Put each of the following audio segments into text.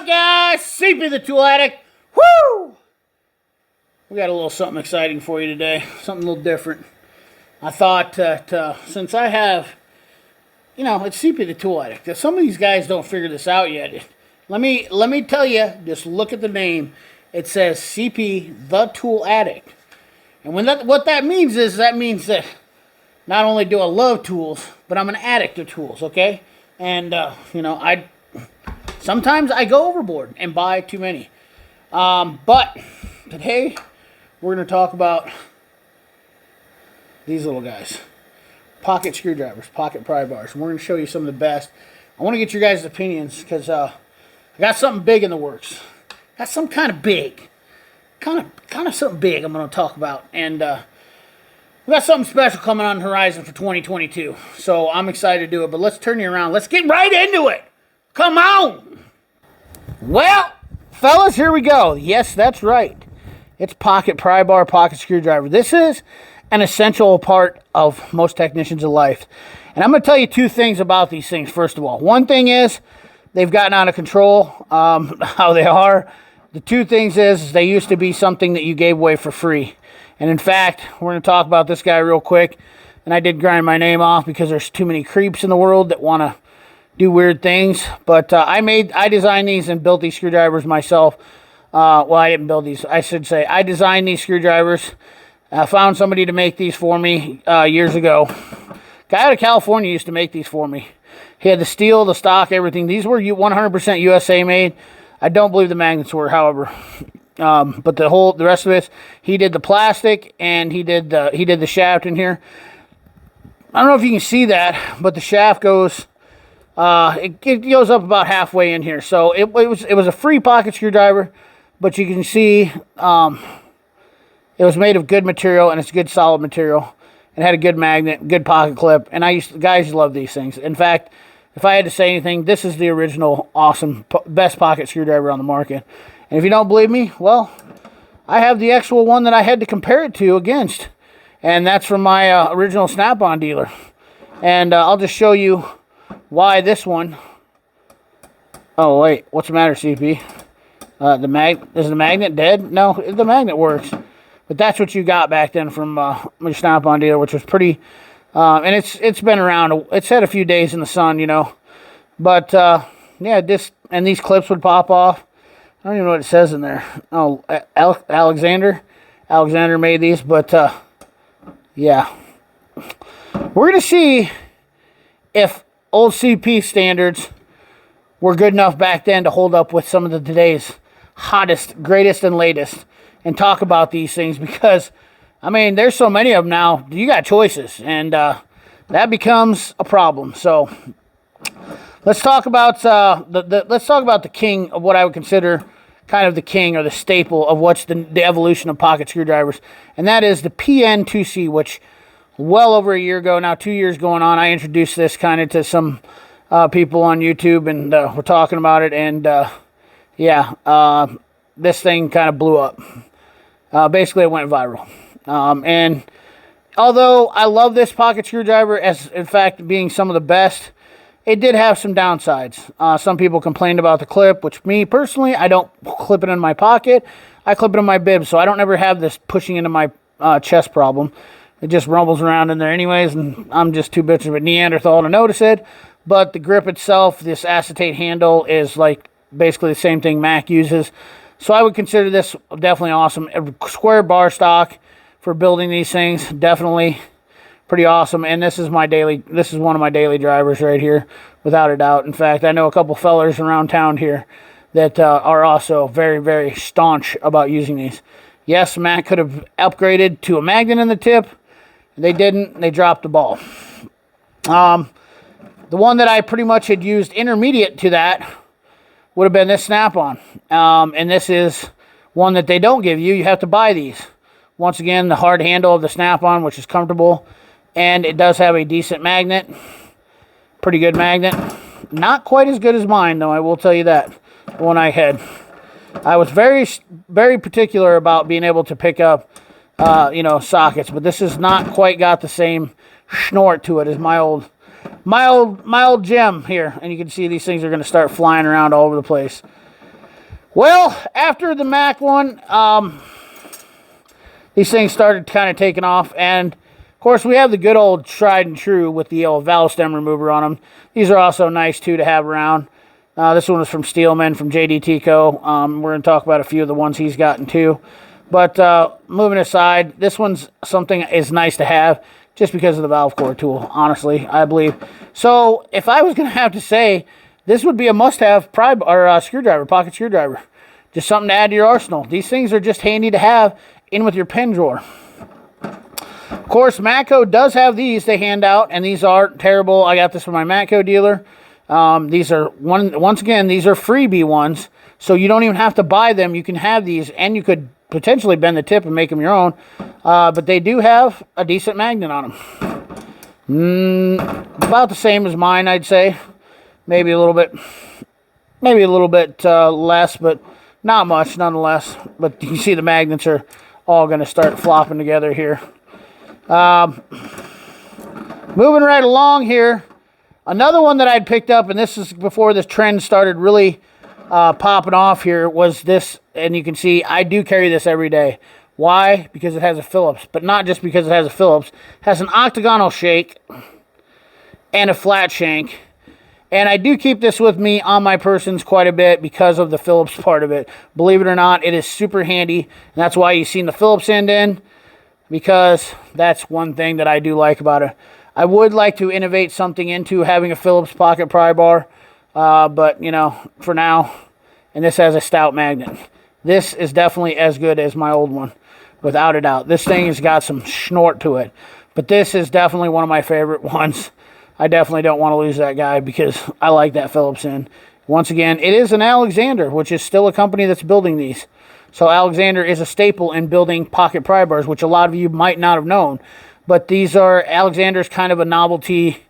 up, guys? CP the Tool Addict. Woo! We got a little something exciting for you today. Something a little different. I thought that since I have, it's CP the Tool Addict. That some of these guys don't figure this out yet. Let me tell you. Just look at the name. It says CP the Tool Addict, and what that means is that not only do I love tools, but I'm an addict of tools. Okay, and sometimes I go overboard and buy too many. But today we're going to talk about these little guys. Pocket screwdrivers, pocket pry bars. And we're going to show you some of the best. I want to get your guys' opinions because I got something big in the works. Got some kind of big. Kind of something big I'm going to talk about. And we got something special coming on the horizon for 2022. So I'm excited to do it. But let's turn you around. Let's get right into it. Come on. Well, fellas, here we go. Yes, that's right. It's pocket pry bar, pocket screwdriver. This is an essential part of most technicians' life. And I'm going to tell you two things about these things, first of all. One thing is they've gotten out of control, how they are. The two things is they used to be something that you gave away for free. And in fact, we're going to talk about this guy real quick. And I did grind my name off because there's too many creeps in the world that want to do weird things. But I designed these and built these screwdrivers myself. Well, I didn't build these. I should say I designed these screwdrivers. I found somebody to make these for me years ago. Guy out of California used to make these for me. He had the steel, the stock, everything. These were 100% USA made. I don't believe the magnets were, however. But the rest of it, he did the plastic and he did the shaft in here. I don't know if you can see that, but the shaft goes. It goes up about halfway in here. So it was a free pocket screwdriver. But you can see it was made of good material, and it's good solid material. It had a good magnet, good pocket clip, and guys love these things. In fact, if I had to say anything, this is the original, awesome, best pocket screwdriver on the market. And if you don't believe me, well, I have the actual one that I had to compare it to against, and that's from my original Snap-on dealer. And I'll just show you why this one. Oh wait, what's the matter, CP? Is the magnet dead? No, the magnet works. But that's what you got back then from my Snap-on dealer, which was pretty. And it's been around. It's had a few days in the sun, But yeah, and these clips would pop off. I don't even know what it says in there. Oh, Alexander made these, but yeah, we're gonna see if old CP standards were good enough back then to hold up with some of today's hottest, greatest, and latest, and talk about these things because, there's so many of them now. You got choices, and that becomes a problem. So let's talk about the king of what I would consider kind of the king or the staple of what's the evolution of pocket screwdrivers, and that is the PN2C, which well over a year ago now, 2 years going on, I introduced this kind of to some people on YouTube, and we're talking about it, and this thing kind of blew up. Basically, it went viral. And although I love this pocket screwdriver as, in fact, being some of the best, it did have some downsides. Some people complained about the clip, which me, personally, I don't clip it in my pocket. I clip it in my bib, so I don't ever have this pushing into my chest problem. It just rumbles around in there anyways, and I'm just too bitch of a Neanderthal to notice it. But the grip itself, this acetate handle, is like basically the same thing Mac uses. So I would consider this definitely awesome. A square bar stock for building these things, definitely pretty awesome. And this is one of my daily drivers right here, without a doubt. In fact, I know a couple fellers around town here that are also very, very staunch about using these. Yes, Mac could have upgraded to a magnet in the tip. They didn't. They dropped the ball. The one that I pretty much had used intermediate to that would have been this Snap-on. And this is one that they don't give you. You have to buy these. Once again, the hard handle of the Snap-on, which is comfortable. And it does have a decent magnet. Pretty good magnet. Not quite as good as mine, though, I will tell you that. The one I had. I was very, very particular about being able to pick up, sockets. But this has not quite got the same snort to it as my old gem here. And you can see these things are going to start flying around all over the place. Well, after the Mac one, these things started kind of taking off, and of course we have the good old tried and true with the old valve stem remover on them. These are also nice too to have around. This one was from Steelman from JD Tico. We're going to talk about a few of the ones he's gotten too. But moving aside, this one's something is nice to have just because of the valve core tool, honestly, I believe. So if I was going to have to say, this would be a must-have screwdriver, pocket screwdriver. Just something to add to your arsenal. These things are just handy to have in with your pen drawer. Of course, Matco does have these they hand out, and these aren't terrible. I got this from my Matco dealer. These are, once again, these are freebie ones, so you don't even have to buy them. You can have these, and you could potentially bend the tip and make them your own. But they do have a decent magnet on them. About the same as mine, I'd say. Maybe a little bit less, but not much nonetheless. But you see the magnets are all going to start flopping together here. Moving right along here. Another one that I'd picked up, and this is before this trend started really popping off here, was this. And you can see I do carry this every day. Why? Because it has a Phillips. But not just because it has a Phillips. It has an octagonal shank and a flat shank. And I do keep this with me on my persons quite a bit because of the Phillips part of it. Believe it or not, it is super handy. And that's why you've seen the Phillips end in. Because that's one thing that I do like about it. I would like to innovate something into having a Phillips pocket pry bar. But, you know, for now. And this has a stout magnet. This is definitely as good as my old one. Without a doubt. This thing has got some snort to it. But this is definitely one of my favorite ones. I definitely don't want to lose that guy because I like that Phillips in. Once again, it is an Alexander, which is still a company that's building these. So Alexander is a staple in building pocket pry bars, which a lot of you might not have known. But these are, Alexander's kind of a novelty,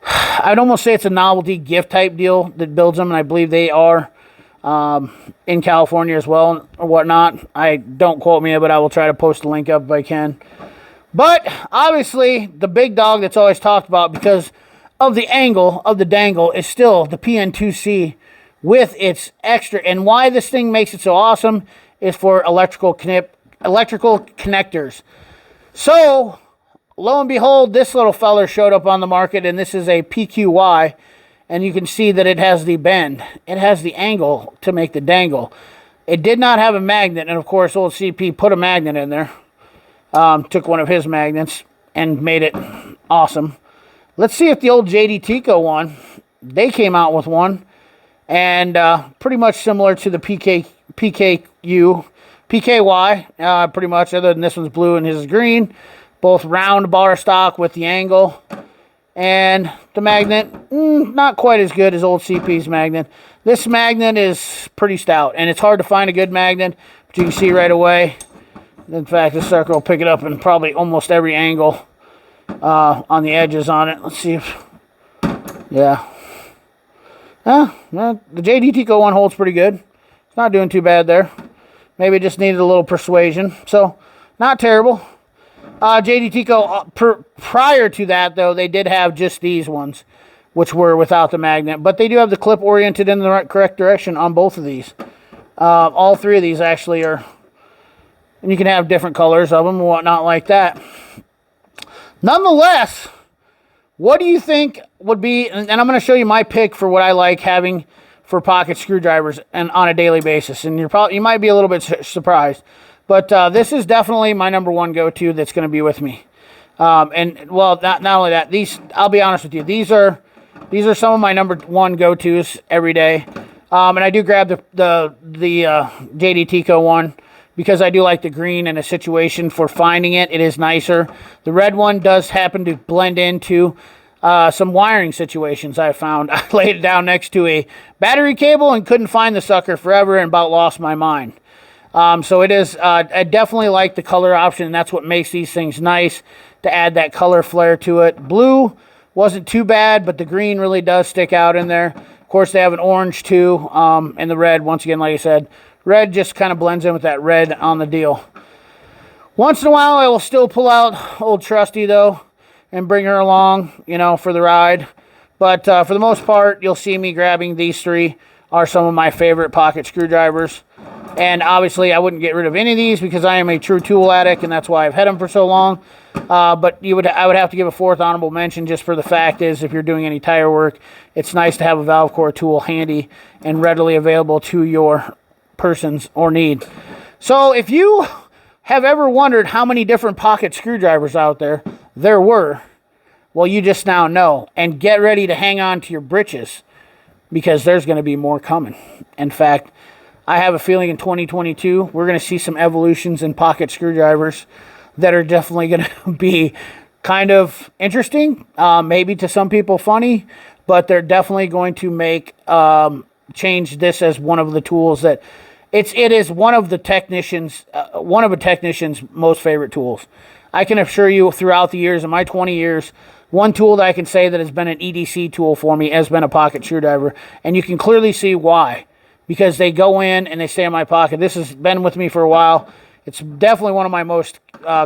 I'd almost say it's a novelty gift type deal that builds them, and I believe they are in California as well or whatnot. Don't quote me, but I will try to post a link up if I can. But obviously the big dog that's always talked about because of the angle of the dangle is still the PN2C with its extra. And why this thing makes it so awesome is for electrical connectors. So lo and behold, this little feller showed up on the market, and this is a PQY. And you can see that it has the bend. It has the angle to make the dangle. It did not have a magnet, and of course old CP put a magnet in there. Took one of his magnets and made it awesome. Let's see if the old JD Tico one, they came out with one. And pretty much similar to the PKY, pretty much, other than this one's blue and his is green. Both round bar stock with the angle. And the magnet, not quite as good as old CP's magnet. This magnet is pretty stout, and it's hard to find a good magnet, but you can see right away. In fact, this sucker will pick it up in probably almost every angle on the edges on it. Let's see if, yeah. Well, the JD Tico one holds pretty good. It's not doing too bad there. Maybe it just needed a little persuasion. So, not terrible. JD Tico, prior to that, though, they did have just these ones, which were without the magnet. But they do have the clip oriented in the correct direction on both of these. All three of these actually are, and you can have different colors of them and whatnot like that. Nonetheless, what do you think would be, and I'm going to show you my pick for what I like having for pocket screwdrivers and on a daily basis. And you might be a little bit surprised. But this is definitely my number one go-to that's going to be with me. And, well, not only that, I'll be honest with you, these are some of my number one go-tos every day. And I do grab the JD Tico one because I do like the green in a situation for finding it. It is nicer. The red one does happen to blend into some wiring situations I found. I laid it down next to a battery cable and couldn't find the sucker forever and about lost my mind. So it is, I definitely like the color option, and that's what makes these things nice, to add that color flare to it. Blue wasn't too bad, but the green really does stick out in there. Of course, they have an orange too, and the red, once again, like I said, red just kind of blends in with that red on the deal. Once in a while, I will still pull out old Trusty, though, and bring her along, you know, for the ride. But for the most part, you'll see me grabbing these three are some of my favorite pocket screwdrivers. And obviously, I wouldn't get rid of any of these because I am a true tool addict, and that's why I've had them for so long. But I would have to give a fourth honorable mention just for the fact is if you're doing any tire work, it's nice to have a valve core tool handy and readily available to your persons or need. So if you have ever wondered how many different pocket screwdrivers out there were, well, you just now know. And get ready to hang on to your britches because there's going to be more coming. In fact, I have a feeling in 2022, we're going to see some evolutions in pocket screwdrivers that are definitely going to be kind of interesting, maybe to some people funny, but they're definitely going to make change this as one of the tools that it is one of a technician's most favorite tools. I can assure you throughout the years, in my 20 years, one tool that I can say that has been an EDC tool for me has been a pocket screwdriver, and you can clearly see why. Because they go in and they stay in my pocket. This has been with me for a while. It's definitely one of my most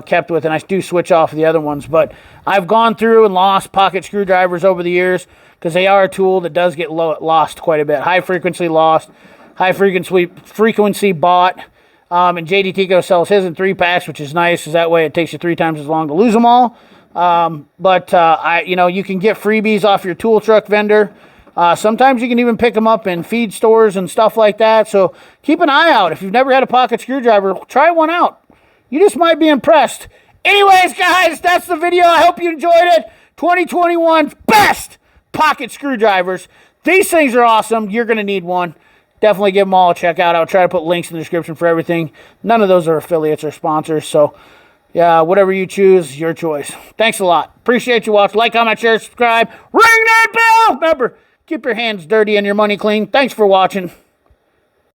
kept with, and I do switch off the other ones. But I've gone through and lost pocket screwdrivers over the years because they are a tool that does get lost quite a bit. High frequency lost, high frequency bought. And JD Tico sells his in 3-packs, which is nice because that way it takes you 3 times as long to lose them all. You can get freebies off your tool truck vendor. Sometimes you can even pick them up in feed stores and stuff like that. So keep an eye out. If you've never had a pocket screwdriver, try one out. You just might be impressed. Anyways, guys, that's the video. I hope you enjoyed it. 2021's best pocket screwdrivers. These things are awesome. You're going to need one. Definitely give them all a check out. I'll try to put links in the description for everything. None of those are affiliates or sponsors. So, yeah, whatever you choose, your choice. Thanks a lot. Appreciate you watching. Like, comment, share, subscribe. Ring that bell. Remember, keep your hands dirty and your money clean. Thanks for watching.